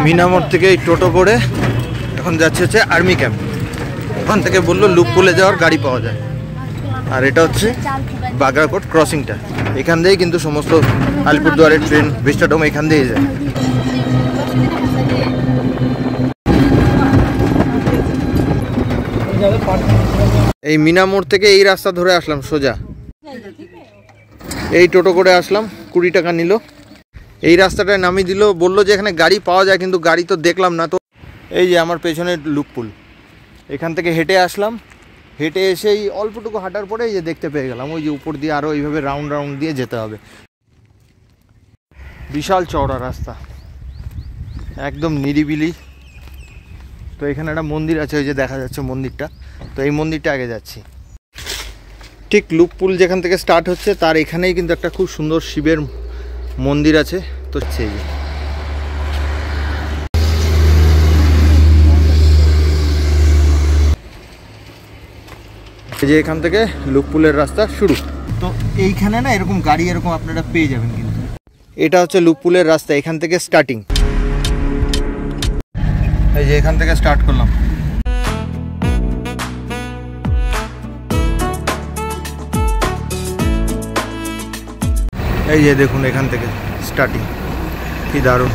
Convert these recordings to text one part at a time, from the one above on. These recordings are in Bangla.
মিনামোড় থেকে এই টোটো করে এখন যাচ্ছে হচ্ছে আর্মি ক্যাম্প। ওখান থেকে বললো লুপপুলে যাওয়ার গাড়ি পাওয়া যায়। আর এটা হচ্ছে বাগরাকোট ক্রসিংটা, এখান দিয়েই কিন্তু সমস্ত আলিপুরদুয়ারের ট্রেন, ভিস্টাডোম এখান দিয়েই যায়। এই মিনামোড় থেকে এই রাস্তা ধরে আসলাম সোজা, এই টোটো করে আসলাম, 20 টাকা নিল। এই রাস্তাটায় নামিয়ে দিল, বললো যে এখানে গাড়ি পাওয়া যায়, কিন্তু গাড়ি তো দেখলাম না। তো এই যে আমার পেছনে লুপপুল, এখান থেকে হেঁটে আসলাম, হেঁটে এসেই অল্পটুকু হাঁটার পরে এই যে দেখতে পেয়ে গেলাম ওই যে উপর দিয়ে আরও এইভাবে রাউন্ড রাউন্ড দিয়ে যেতে হবে। বিশাল চওড়া রাস্তা, একদম নিরিবিলি। তো এখানে একটা মন্দির আছে, ওই যে দেখা যাচ্ছে মন্দিরটা, তো এই মন্দিরটা আগে যাচ্ছি। ঠিক লুপপুল যেখান থেকে স্টার্ট হচ্ছে তার এখানেই কিন্তু একটা খুব সুন্দর শিবের মন্দির আছে। তো সেই যে এখান থেকে লুপপুলের রাস্তা শুরু। তো এইখানে না এরকম গাড়ি এরকম আপনারা পেয়ে যাবেন, কিন্তু এটা হচ্ছে লুপপুলের রাস্তা, এখান থেকে স্টার্টিং। এই যে এখান থেকে স্টার্ট করলাম, এই যে দেখুন এখান থেকে স্টার্টিং, কি দারুণ।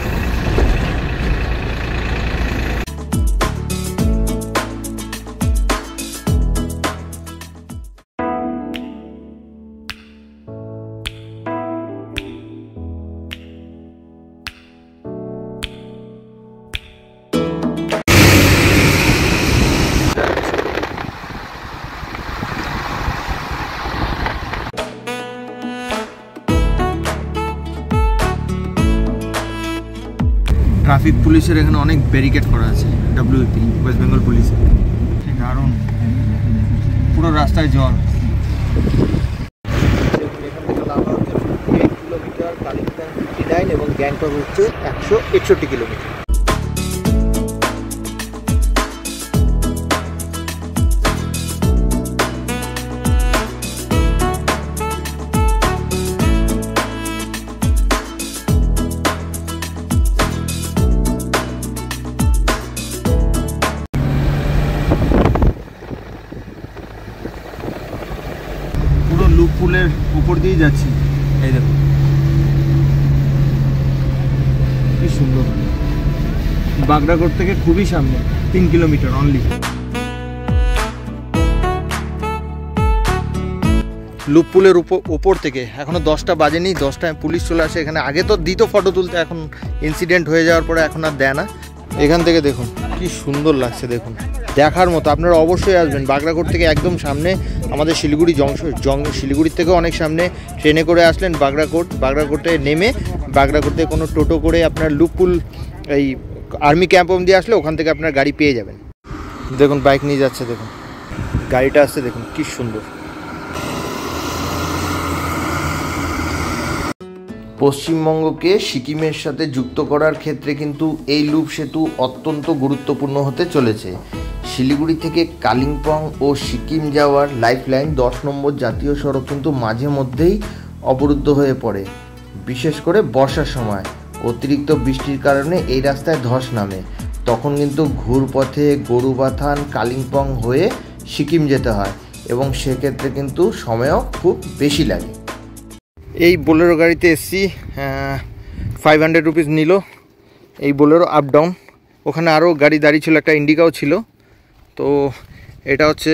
ট্রাফিক পুলিশের এখানে অনেক ব্যারিকেড করা আছে, WP ওয়েস্ট বেঙ্গল পুলিশের। দারুণ, পুরো রাস্তায় জল। কিলোমিটার, কালিম্পং 59 এবং গ্যাংটক হচ্ছে 161 কিলোমিটার। লুপপুলের উপর দিয়ে যাচ্ছি, এই দেখো কি সুন্দর। বাগরাকোট থেকে খুবই সামনে, 3 কিলোমিটার অনলি। লুপপুলের উপর থেকে এখনো 10টা বাজেনি, 10টায় পুলিশ চলে আসে এখানে। আগে তো দিত ফটো তুলতে, এখন ইনসিডেন্ট হয়ে যাওয়ার পরে এখন আর দেয় না। এখান থেকে দেখুন কি সুন্দর লাগছে, দেখুন দেখার মতো। আপনারা অবশ্যই আসবেন, বাগরাকোট থেকে একদম সামনে আমাদের শিলিগুড়ি শিলিগুড়ির থেকেও অনেক সামনে। ট্রেনে করে আসলেন বাগরাকোটে নেমে বাগরাকোট থেকে কোনো টোটো করে আপনার লুপপুল এই আর্মি ক্যাম্প অবধি আসলে ওখান থেকে আপনার গাড়ি পেয়ে যাবেন। দেখুন বাইক নিয়ে যাচ্ছে, দেখুন গাড়িটা আসছে, দেখুন কি সুন্দর। পশ্চিমবঙ্গকে সিকিমের সাথে যুক্ত করার ক্ষেত্রে কিন্তু এই লুপ সেতু অত্যন্ত গুরুত্বপূর্ণ হতে চলেছে। শিলিগুড়ি থেকে কালিম্পং ও সিকিম যাওয়ার লাইফলাইন 10 নম্বর জাতীয় সড়ক কিন্তু মাঝে মধ্যেই অবরুদ্ধ হয়ে পড়ে, বিশেষ করে বর্ষার সময়। অতিরিক্ত বৃষ্টির কারণে এই রাস্তায় ধস নামে, তখন কিন্তু ঘুরপথে গরুবাথান কালিম্পং হয়ে সিকিম যেতে হয় এবং সেক্ষেত্রে কিন্তু সময়ও খুব বেশি লাগে। এই বোলেরো গাড়িতে এসছি, 500 রুপিস নিল এই বোলেরো আপ ডাউন। ওখানে আরও গাড়ি দাঁড়িয়ে ছিল, একটা ইন্ডিকাও ছিল। তো এটা হচ্ছে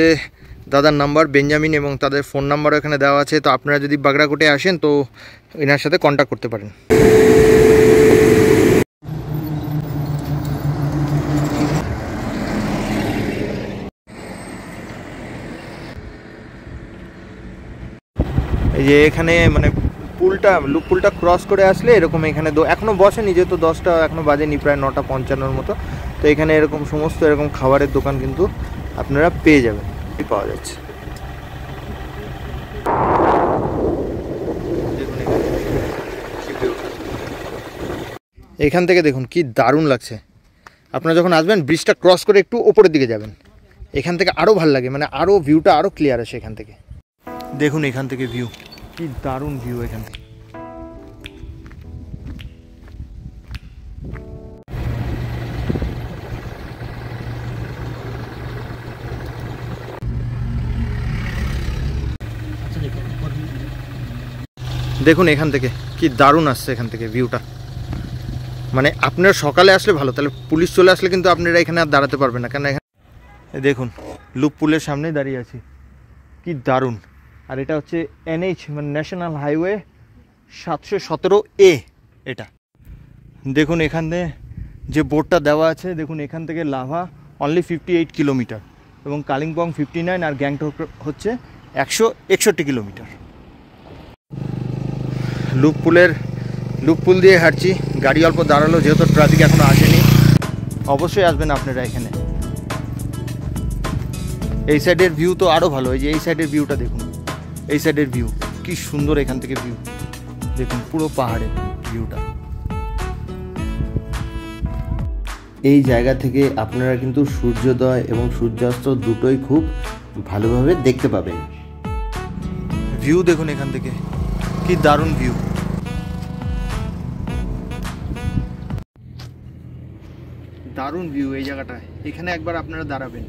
দাদার নাম্বার বেঞ্জামিন, এবং তাদের ফোন নাম্বারও এখানে দেওয়া আছে। তো আপনারা যদি বাগরাকোটে আসেন তো এনার সাথে কন্ট্যাক্ট করতে পারেন। এই যে এখানে মানে লুপপুলটা ক্রস করে আসলে এরকম এখানে এখনও বসেনি, যেহেতু 10টা এখনও বাজেনি, প্রায় 9:55 মতো। তো এখানে এরকম সমস্ত এরকম খাবারের দোকান কিন্তু আপনারা পেয়ে যাবেন, পাওয়া যাচ্ছে। এখান থেকে দেখুন কি দারুণ লাগছে। আপনারা যখন আসবেন ব্রিজটা ক্রস করে একটু ওপরের দিকে যাবেন, এখান থেকে আরও ভালো লাগে, মানে আরও ভিউটা আরও ক্লিয়ার আসে এখান থেকে। দেখুন এখান থেকে ভিউ, কি দারুণ ভিউ এখান থেকে। দেখুন এখান থেকে কি দারুণ আসছে এখান থেকে ভিউটা। মানে আপনারা সকালে আসলে ভালো, তাহলে পুলিশ চলে আসলে কিন্তু আপনারা এখানে আর দাঁড়াতে পারবেন না, কেন এখানে দেখুন লুপ পুলের সামনেই দাঁড়িয়ে আছি, কি দারুণ। আর এটা হচ্ছে NH মানে ন্যাশনাল হাইওয়ে 717A। এটা দেখুন এখানে যে বোর্ডটা দেওয়া আছে, দেখুন এখান থেকে লাভা অনলি 58 কিলোমিটার এবং কালিম্পং 59 আর গ্যাংটক হচ্ছে 161 কিলোমিটার। লুপ পুল দিয়ে হাঁটছি, গাড়ি অল্প দাঁড়ালো যেহেতু ট্রাফিক এখনো আসেনি। অবশ্যই আসবেন আপনারা এখানে। এই সাইডের ভিউ তো আরও ভালো, এই যে এই সাইডের ভিউটা দেখুন, এই সাইডের ভিউ কি সুন্দর, এখান থেকে ভিউ দেখুন পুরো পাহাড়ের ভিউটা। এই জায়গা থেকে আপনারা কিন্তু সূর্যোদয় এবং সূর্যাস্ত দুটোই খুব ভালোভাবে দেখতে পাবেন। ভিউ দেখুন এখান থেকে কি দারুণ ভিউ। দারুণ ভিউ এই জায়গাটায়, এখানে একবার আপনারা দাঁড়াবেন।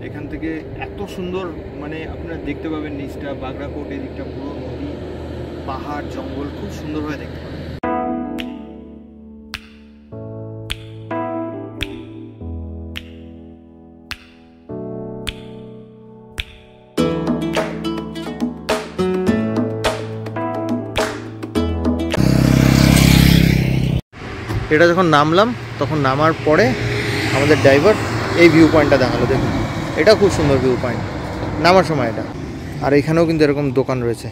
এখান থেকে এত সুন্দর মানে আপনারা দেখতে পাবেন নিচটা, বাগড়াকোট এদিকটা পুরো নদী, পাহাড়, জঙ্গল খুব সুন্দরভাবে দেখতে পাবেন। এটা যখন নামলাম তখন নামার পরে আমাদের ড্রাইভার এই ভিউ পয়েন্টটা দেখালো, দেখুন এটা খুব সুন্দর ভিউ পয়েন্ট নামার সময় এটা। আর এখানেও কিন্তু এরকম দোকান রয়েছে।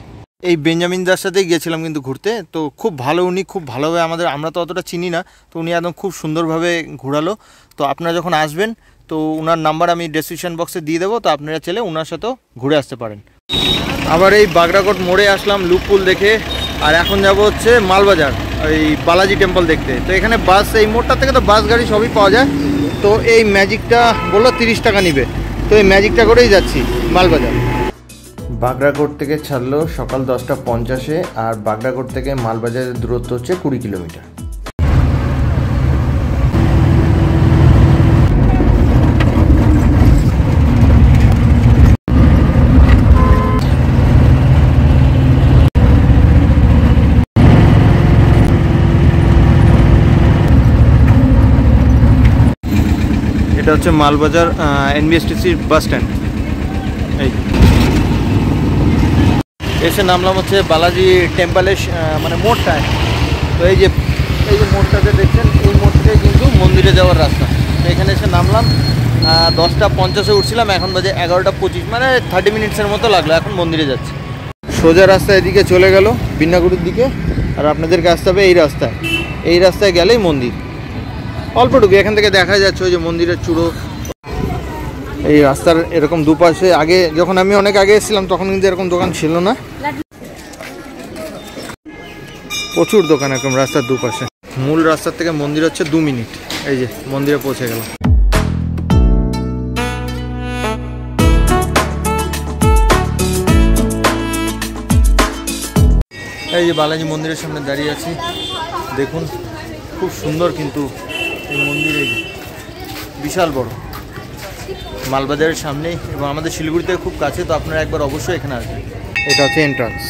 এই বেঞ্জামিন দার সাথেই গিয়েছিলাম কিন্তু ঘুরতে, তো খুব ভালো, উনি খুব ভালোভাবে আমরা তো অতটা চিনি না, তো উনি একদম খুব সুন্দরভাবে ঘোরালো। তো আপনারা যখন আসবেন তো ওনার নাম্বার আমি ডেসক্রিপশন বক্সে দিয়ে দেবো, তো আপনারা চাইলে ওনার সাথেও ঘুরে আসতে পারেন। আবার এই বাগড়াকোট মোড়ে আসলাম লুপ পুল দেখে, আর এখন যাব হচ্ছে মালবাজার ওই বালাজি টেম্পল দেখতে। তো এখানে বাস, এই মোড়টা থেকে তো বাস গাড়ি সবই পাওয়া যায়। তো এই ম্যাজিকটা বললো 30 টাকা নিবে, তো এই ম্যাজিকটা করেই যাচ্ছি মালবাজার। বাগড়াকোট থেকে ছাড়লো সকাল 10:50-এ, আর বাগড়াকোট থেকে মালবাজারের দূরত্ব হচ্ছে 20 কিলোমিটার। এটা হচ্ছে মালবাজার NBSTC বাস স্ট্যান্ড। এই এসে নামলাম হচ্ছে বালাজি টেম্পলের মানে মোড়টায়। তো এই যে মোড়টাতে দেখছেন, এই মোড়টাতে কিন্তু মন্দিরে যাওয়ার রাস্তা। তো এখানে এসে নামলাম, 10:50-এ উঠছিলাম, এখন বাজে 11:25, মানে 30 মিনিটসের মতো লাগলো। এখন মন্দিরে যাচ্ছি। সোজা রাস্তা এদিকে চলে গেল বিন্নাগুড়ির দিকে, আর আপনাদেরকে আসতে হবে এই রাস্তায় গেলেই মন্দির। অল্পটুকু এখান থেকে দেখা যাচ্ছে ওই যে মন্দিরের চূড়ো। এই রাস্তার এরকম দুপাশে, আগে যখন আমি অনেক আগে এসেছিলাম তখন কিন্তু এরকম দোকান ছিল না, প্রচুর দোকান এরকম রাস্তার দুপাশে। মূল রাস্তার থেকে মন্দির হচ্ছে 2 মিনিট। এই যে মন্দিরে পৌঁছে গেলাম। এই যে বালাজি মন্দিরের সামনে দাঁড়িয়ে আছি, দেখুন খুব সুন্দর কিন্তু এই মন্দির, বিশাল বড়, মালবাজারের সামনেই এবং আমাদের শিলিগুড়ি থেকে খুব কাছে। তো আপনারা একবার অবশ্যই এখানে আসবেন। এটা হচ্ছে এন্ট্রান্স।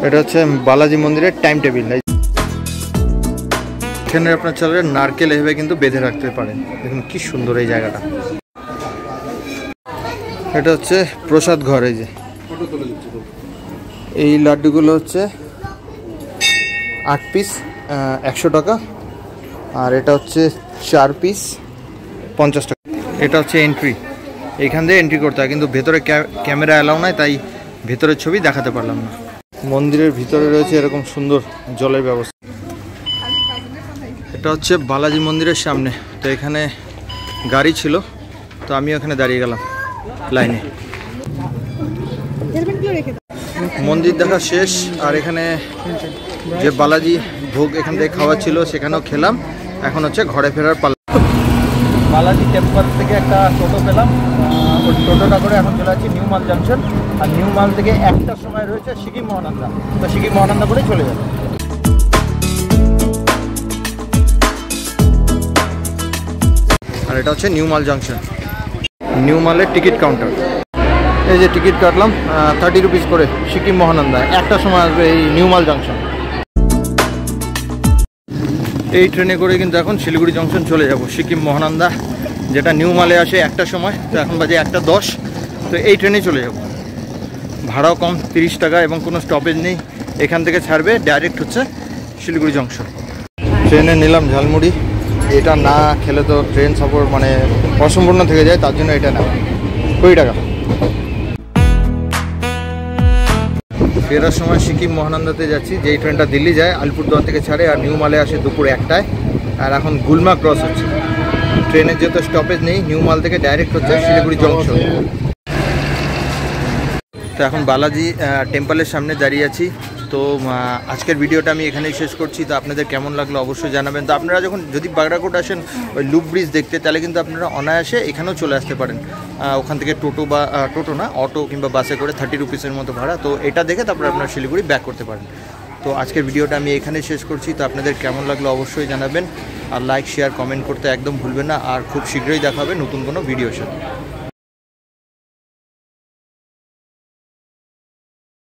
এটা হচ্ছে বালাজি মন্দিরের টাইম টেবিল। এখানে আপনার চলে নারকেল এভাবে কিন্তু বেঁধে রাখতে পারেন। দেখুন কি সুন্দর এই জায়গাটা। এটা হচ্ছে প্রসাদ ঘর। এই যে এই লাড্ডুগুলো হচ্ছে 8 পিস 100 টাকা, আর এটা হচ্ছে 4 পিস 50 টাকা। এটা হচ্ছে এন্ট্রি, এখান দিয়ে এন্ট্রি করতে হয়, কিন্তু ভেতরে ক্যামেরা অ্যালাউ নাই, তাই ভেতরের ছবি দেখাতে পারলাম না। মন্দিরের ভিতরে রয়েছে এরকম সুন্দর জলের ব্যবস্থা। এটা হচ্ছে বালাজি মন্দিরের সামনে। তো এখানে গাড়ি ছিল, তো আমি ওখানে দাঁড়িয়ে গেলাম লাইনে। মন্দির দেখা শেষ, আর এখানে যে বালাজি ভোগ এখান থেকে খাওয়া ছিল সেখানেও খেলাম। এখন হচ্ছে ঘরে ফেরার পালা। বালাজি টেম্পল থেকে একটা টোটো পেলাম, ওই টোটোটা করে এখন চলে যাচ্ছি নিউ মাল জাংশন। আর নিউ মাল থেকে একটার সময় রয়েছে সিকিম মহানন্দা, তো সিকিম মহানন্দা করে চলে যাবে। আর এটা হচ্ছে নিউ মাল জাংশন, নিউ মালের টিকিট কাউন্টার। এই যে টিকিট কাটলাম 30 রুপিস করে সিকিম মহানন্দা, একটা সময় আসবে এই নিউ মাল জাংশন। এই ট্রেনে করে কিন্তু এখন শিলিগুড়ি জংশন চলে যাব সিকিম মহানন্দা, যেটা নিউ মালে আসে একটা সময়, তো এখন বাজে 1:10। তো এই ট্রেনে চলে যাব, ভাড়াও কম 30 টাকা এবং কোনো স্টপেজ নেই। এখান থেকে ছাড়বে ডাইরেক্ট হচ্ছে শিলিগুড়ি জংশন। ট্রেনে নিলাম ঝালমুড়ি, এটা না খেলে তো ট্রেন সফর মানে অসম্পূর্ণ থেকে যায়, তার জন্য এটা নেওয়া 20 টাকা। ফেরার সময় সিকিম মহানন্দাতে যাচ্ছি, যেই ট্রেনটা দিল্লি যায় আলিপুরদুয়ার থেকে ছাড়ে, আর নিউ মালে আসে দুপুর 1টায়। আর এখন গুলমা ক্রস হচ্ছে, ট্রেনের যেহেতু স্টপেজ নেই, নিউ মাল থেকে ডাইরেক্ট হচ্ছে শিলিগুড়ি জংশন। তো এখন বালাজি টেম্পলের সামনে দাঁড়িয়ে আছি। তো আজকের ভিডিওটা আমি এখানেই শেষ করছি। তো আপনাদের কেমন লাগলো অবশ্যই জানাবেন। তো আপনারা যদি বাগড়াকোট আসেন ওই লুপ ব্রিজ দেখতে, তাহলে কিন্তু আপনারা অনায়াসে এখানেও চলে আসতে পারেন। ওখান থেকে টোটো বা টোটো না অটো কিংবা বাসে করে 30 রুপিসের মতো ভাড়া। তো এটা দেখে তারপরে আপনারা শিলিগুড়ি ব্যাক করতে পারেন। তো আজকের ভিডিওটা আমি এখানেই শেষ করছি। তো আপনাদের কেমন লাগলো অবশ্যই জানাবেন, আর লাইক শেয়ার কমেন্ট করতে একদম ভুলবেন না। আর খুব শীঘ্রই দেখা হবে নতুন কোনো ভিডিওর সাথে।